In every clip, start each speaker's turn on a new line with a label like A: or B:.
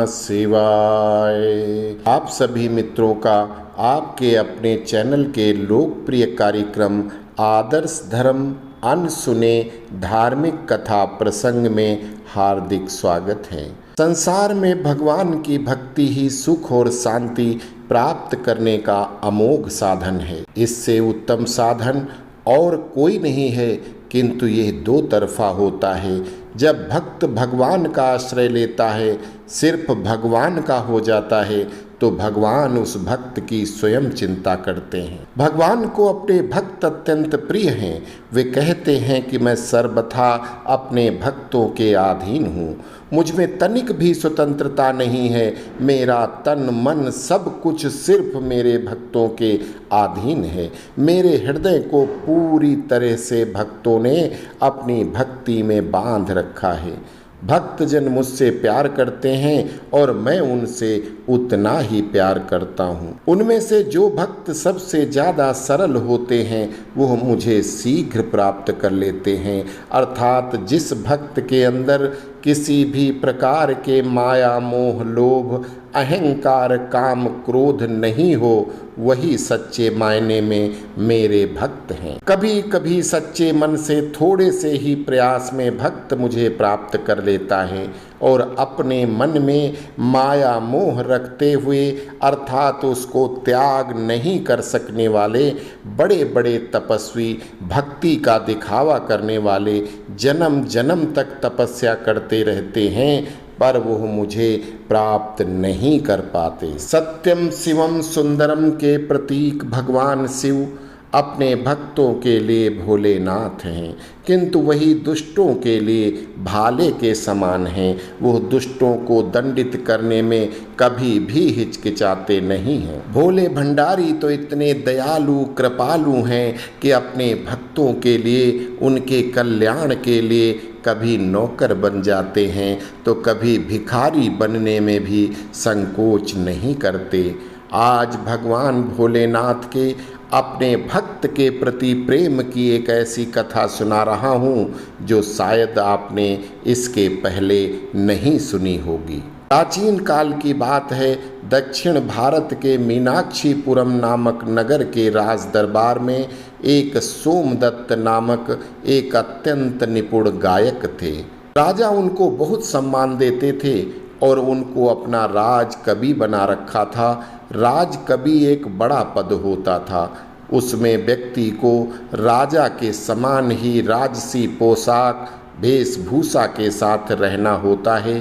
A: शिवाय। आप सभी मित्रों का आपके अपने चैनल के लोकप्रिय कार्यक्रम आदर्श धर्म अनसुने धार्मिक कथा प्रसंग में हार्दिक स्वागत है। संसार में भगवान की भक्ति ही सुख और शांति प्राप्त करने का अमोघ साधन है। इससे उत्तम साधन और कोई नहीं है, किंतु यह दो तरफा होता है। जब भक्त भगवान का आश्रय लेता है, सिर्फ भगवान का हो जाता है, तो भगवान उस भक्त की स्वयं चिंता करते हैं। भगवान को अपने भक्त अत्यंत प्रिय हैं। वे कहते हैं कि मैं सर्वथा अपने भक्तों के अधीन हूँ। मुझ में तनिक भी स्वतंत्रता नहीं है। मेरा तन मन सब कुछ सिर्फ मेरे भक्तों के अधीन है। मेरे हृदय को पूरी तरह से भक्तों ने अपनी भक्ति में बांध रखा है। भक्तजन मुझसे प्यार करते हैं और मैं उनसे उतना ही प्यार करता हूँ। उनमें से जो भक्त सबसे ज़्यादा सरल होते हैं वो मुझे शीघ्र प्राप्त कर लेते हैं। अर्थात जिस भक्त के अंदर किसी भी प्रकार के माया मोह लोभ अहंकार काम क्रोध नहीं हो, वही सच्चे मायने में मेरे भक्त हैं। कभी कभी सच्चे मन से थोड़े से ही प्रयास में भक्त मुझे प्राप्त कर लेता है और अपने मन में माया मोह रखते हुए अर्थात उसको त्याग नहीं कर सकने वाले बड़े बड़े तपस्वी, भक्ति का दिखावा करने वाले जन्म जन्म तक तपस्या करते रहते हैं, पर वो मुझे प्राप्त नहीं कर पाते। सत्यम शिवम सुंदरम के प्रतीक भगवान शिव अपने भक्तों के लिए भोलेनाथ हैं, किंतु वही दुष्टों के लिए भाले के समान हैं। वो दुष्टों को दंडित करने में कभी भी हिचकिचाते नहीं हैं। भोले भंडारी तो इतने दयालु कृपालु हैं कि अपने भक्तों के लिए, उनके कल्याण के लिए कभी नौकर बन जाते हैं तो कभी भिखारी बनने में भी संकोच नहीं करते। आज भगवान भोलेनाथ के अपने भक्त के प्रति प्रेम की एक ऐसी कथा सुना रहा हूँ जो शायद आपने इसके पहले नहीं सुनी होगी। प्राचीन काल की बात है। दक्षिण भारत के मीनाक्षीपुरम नामक नगर के राज दरबार में एक सोमदत्त नामक एक अत्यंत निपुण गायक थे। राजा उनको बहुत सम्मान देते थे और उनको अपना राज कवि बना रखा था। राज कवि एक बड़ा पद होता था। उसमें व्यक्ति को राजा के समान ही राजसी पोशाक वेशभूषा के साथ रहना होता है।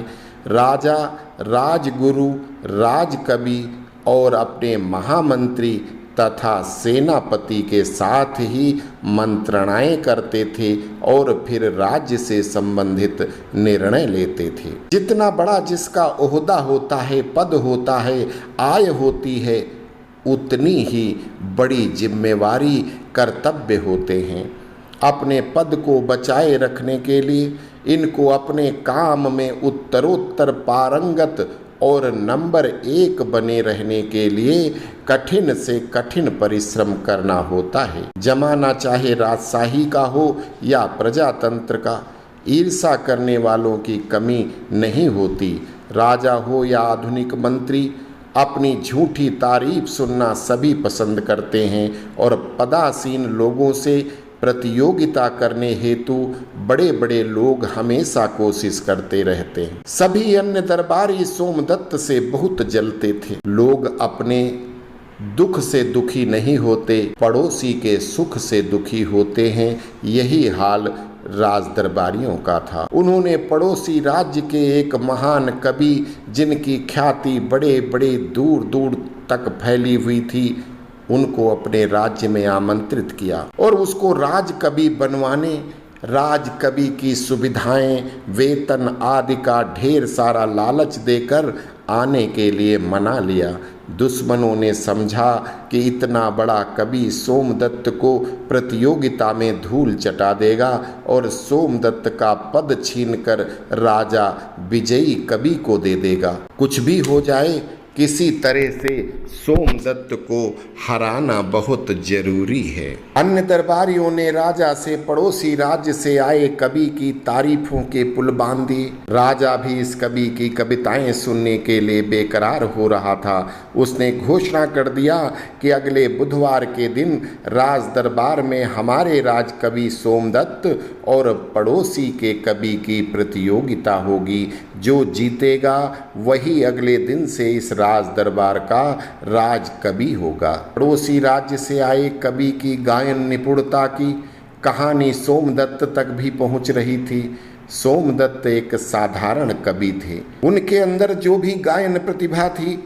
A: राजा राजगुरु राजकवि और अपने महामंत्री तथा सेनापति के साथ ही मंत्रणाएं करते थे और फिर राज्य से संबंधित निर्णय लेते थे। जितना बड़ा जिसका ओहदा होता है, पद होता है, आय होती है, उतनी ही बड़ी जिम्मेवारी कर्तव्य होते हैं। अपने पद को बचाए रखने के लिए इनको अपने काम में उत्तरोत्तर पारंगत और नंबर 1 बने रहने के लिए कठिन से कठिन परिश्रम करना होता है। जमाना चाहे राजशाही का हो या प्रजातंत्र का, ईर्ष्या करने वालों की कमी नहीं होती। राजा हो या आधुनिक मंत्री, अपनी झूठी तारीफ सुनना सभी पसंद करते हैं और पदासीन लोगों से प्रतियोगिता करने हेतु बड़े बड़े लोग हमेशा कोशिश करते रहते हैं। सभी अन्य दरबारी सोमदत्त से बहुत जलते थे। लोग अपने दुख से दुखी नहीं होते, पड़ोसी के सुख से दुखी होते हैं। यही हाल राज दरबारियों का था। उन्होंने पड़ोसी राज्य के एक महान कवि, जिनकी ख्याति बड़े बड़े दूर दूर तक फैली हुई थी, उनको अपने राज्य में आमंत्रित किया और उसको राजकवि बनवाने, राजकवि की सुविधाएं, वेतन आदि का ढेर सारा लालच देकर आने के लिए मना लिया। दुश्मनों ने समझा कि इतना बड़ा कवि सोमदत्त को प्रतियोगिता में धूल चटा देगा और सोमदत्त का पद छीनकर राजा विजयी कवि को दे देगा। कुछ भी हो जाए, किसी तरह से सोमदत्त को हराना बहुत जरूरी है। अन्य दरबारियों ने राजा से पड़ोसी राज्य से आए कवि की तारीफों के पुल बांधे। राजा भी इस कवि की कविताएं सुनने के लिए बेकरार हो रहा था। उसने घोषणा कर दिया कि अगले बुधवार के दिन राज दरबार में हमारे राज कवि सोमदत्त और पड़ोसी के कवि की प्रतियोगिता होगी। जो जीतेगा वही अगले दिन से इस राज दरबार का राज कवि होगा। पड़ोसी राज्य से आए कवि की गायन निपुणता की कहानी सोमदत्त तक भी पहुंच रही थी। सोमदत्त एक साधारण कवि थे। उनके अंदर जो भी गायन प्रतिभा थी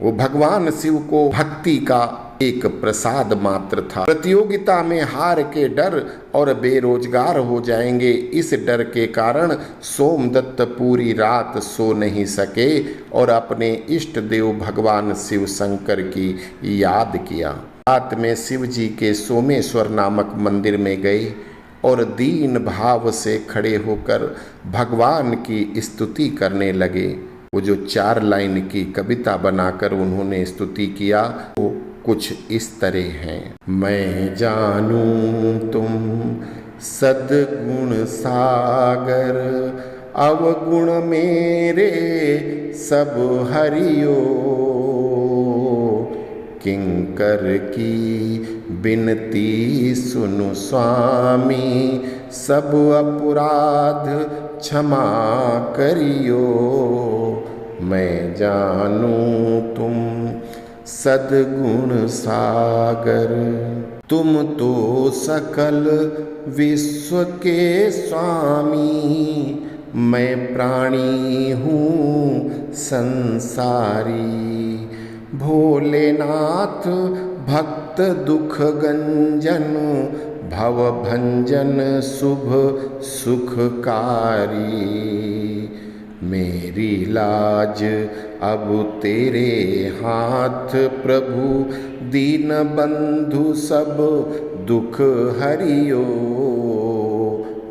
A: वो भगवान शिव को भक्ति का एक प्रसाद मात्र था। प्रतियोगिता में हार के डर और बेरोजगार हो जाएंगे इस डर के कारण सोमदत्त पूरी रात सो नहीं सके और अपने इष्ट देव भगवान शिव शंकर की याद किया। रात में शिव जी के सोमेश्वर नामक मंदिर में गए और दीन भाव से खड़े होकर भगवान की स्तुति करने लगे। वो जो 4 लाइन की कविता बनाकर उन्होंने स्तुति किया वो कुछ इस तरह हैं। मैं जानूं तुम सद्गुण सागर, अवगुण मेरे सब हरियो। किंकर की बिनती सुनु स्वामी, सब अपराध क्षमा करियो। मैं जानूं तुम सद्गुण सागर, तुम तो सकल विश्व के स्वामी। मैं प्राणी हूँ संसारी, भोलेनाथ भक्त दुख गंजन। भव भंजन शुभ सुखकारी। मेरी लाज अब तेरे हाथ प्रभु, दीन बंधु सब दुख हरियो।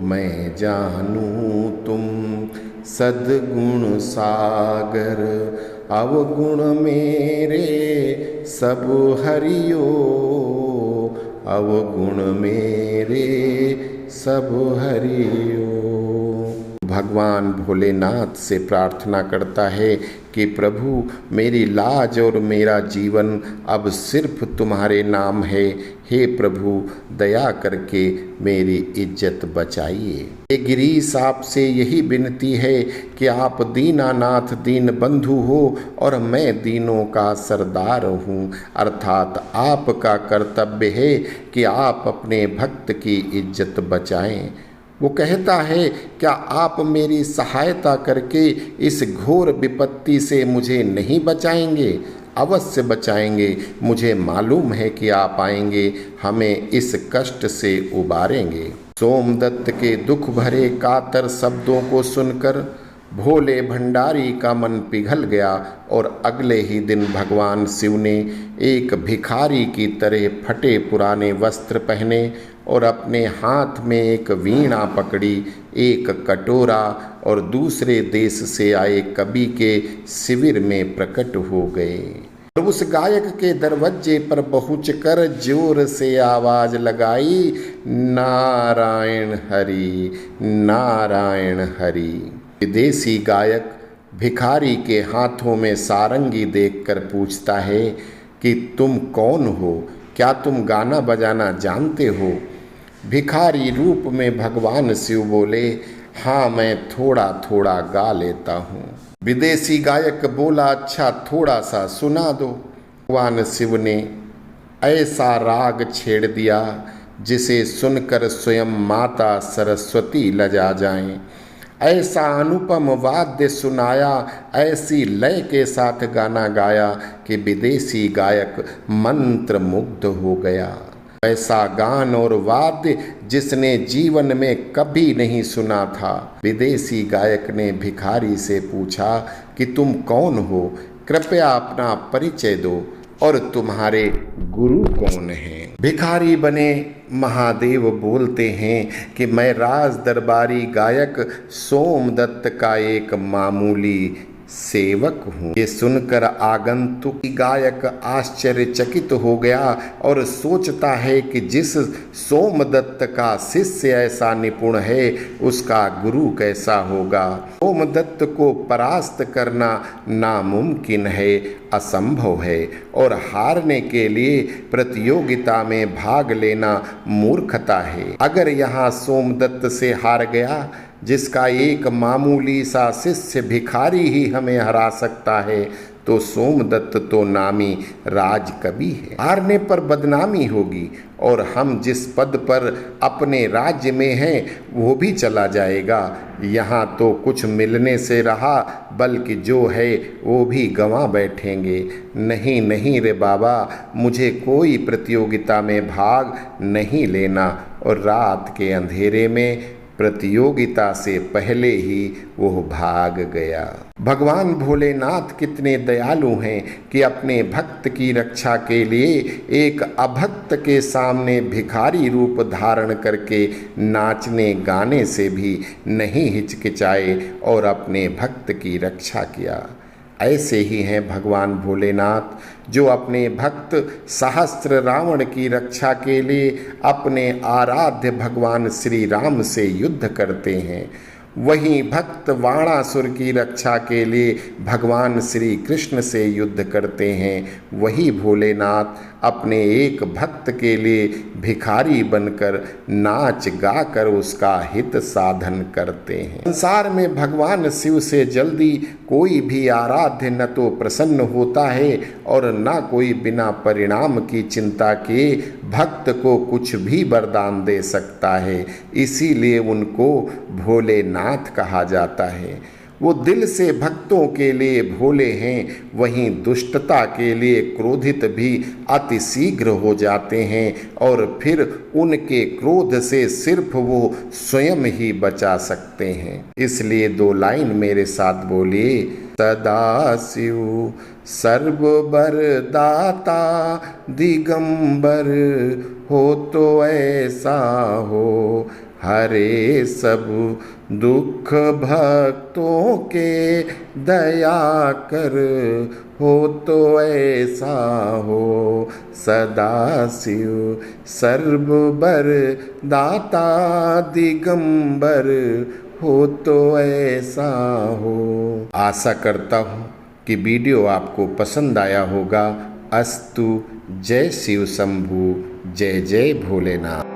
A: मैं जानूं तुम सद्गुण सागर, अवगुण मेरे सब हरियो। अवगुण मेरे सब हरियो। भगवान भोलेनाथ से प्रार्थना करता है कि प्रभु मेरी लाज और मेरा जीवन अब सिर्फ तुम्हारे नाम है। हे प्रभु दया करके मेरी इज्जत बचाइए। हे गिरीश आपसे यही विनती है कि आप दीनानाथ दीन बंधु हो और मैं दीनों का सरदार हूँ, अर्थात आपका कर्तव्य है कि आप अपने भक्त की इज्जत बचाएं। वो कहता है क्या आप मेरी सहायता करके इस घोर विपत्ति से मुझे नहीं बचाएंगे? अवश्य बचाएंगे। मुझे मालूम है कि आप आएंगे, हमें इस कष्ट से उबारेंगे। सोमदत्त के दुख भरे कातर शब्दों को सुनकर भोले भंडारी का मन पिघल गया और अगले ही दिन भगवान शिव ने एक भिखारी की तरह फटे पुराने वस्त्र पहने और अपने हाथ में एक वीणा पकड़ी, एक कटोरा और दूसरे देश से आए कवि के शिविर में प्रकट हो गए। और उस गायक के दरवाजे पर पहुंचकर जोर से आवाज लगाई, नारायण हरि नारायण हरि। विदेशी गायक भिखारी के हाथों में सारंगी देखकर पूछता है कि तुम कौन हो? क्या तुम गाना बजाना जानते हो? भिखारी रूप में भगवान शिव बोले, हाँ मैं थोड़ा थोड़ा गा लेता हूँ। विदेशी गायक बोला, अच्छा थोड़ा सा सुना दो। भगवान शिव ने ऐसा राग छेड़ दिया जिसे सुनकर स्वयं माता सरस्वती लजा जाएं। ऐसा अनुपम वाद्य सुनाया, ऐसी लय के साथ गाना गाया कि विदेशी गायक मंत्र मुग्ध हो गया। ऐसा गान और वाद्य जिसने जीवन में कभी नहीं सुना था। विदेशी गायक ने भिखारी से पूछा कि तुम कौन हो? कृपया अपना परिचय दो और तुम्हारे गुरु कौन हैं? भिखारी बने महादेव बोलते हैं कि मैं राज दरबारी गायक सोमदत्त का एक मामूली सेवक हूँ। ये सुनकर आगंतुक गायक आश्चर्यचकित हो गया और सोचता है कि जिस सोमदत्त का शिष्य ऐसा निपुण है उसका गुरु कैसा होगा। सोमदत्त को परास्त करना नामुमकिन है, असंभव है और हारने के लिए प्रतियोगिता में भाग लेना मूर्खता है। अगर यहाँ सोमदत्त से हार गया, जिसका एक मामूली सा शिष्य भिखारी ही हमें हरा सकता है, तो सोमदत्त तो नामी राजकवि है। हारने पर बदनामी होगी और हम जिस पद पर अपने राज्य में हैं वो भी चला जाएगा। यहाँ तो कुछ मिलने से रहा, बल्कि जो है वो भी गंवा बैठेंगे। नहीं नहीं रे बाबा, मुझे कोई प्रतियोगिता में भाग नहीं लेना। और रात के अंधेरे में प्रतियोगिता से पहले ही वो भाग गया। भगवान भोलेनाथ कितने दयालु हैं कि अपने भक्त की रक्षा के लिए एक अभक्त के सामने भिखारी रूप धारण करके नाचने गाने से भी नहीं हिचकिचाए और अपने भक्त की रक्षा किया। ऐसे ही हैं भगवान भोलेनाथ, जो अपने भक्त सहस्त्र रावण की रक्षा के लिए अपने आराध्य भगवान श्री राम से युद्ध करते हैं। वहीं भक्त वाणासुर की रक्षा के लिए भगवान श्री कृष्ण से युद्ध करते हैं। वही भोलेनाथ अपने एक भक्त के लिए भिखारी बनकर नाच गाकर उसका हित साधन करते हैं। संसार में भगवान शिव से जल्दी कोई भी आराध्य न तो प्रसन्न होता है और न कोई बिना परिणाम की चिंता किए भक्त को कुछ भी वरदान दे सकता है। इसीलिए उनको भोलेनाथ कहा जाता है। वो दिल से भक्तों के लिए भोले हैं, वहीं दुष्टता के लिए क्रोधित भी अति शीघ्र हो जाते हैं और फिर उनके क्रोध से सिर्फ वो स्वयं ही बचा सकते हैं। इसलिए 2 लाइन मेरे साथ बोलिए। सदाशिव सर्ववरदाता दिगंबर हो तो ऐसा हो, हरे सब दुख भक्तों के दया कर हो तो ऐसा हो। सदाशिव सर्ववर दाता दिगंबर हो तो ऐसा हो। आशा करता हूँ कि वीडियो आपको पसंद आया होगा। अस्तु। जय शिव शंभू। जय जय भोलेनाथ।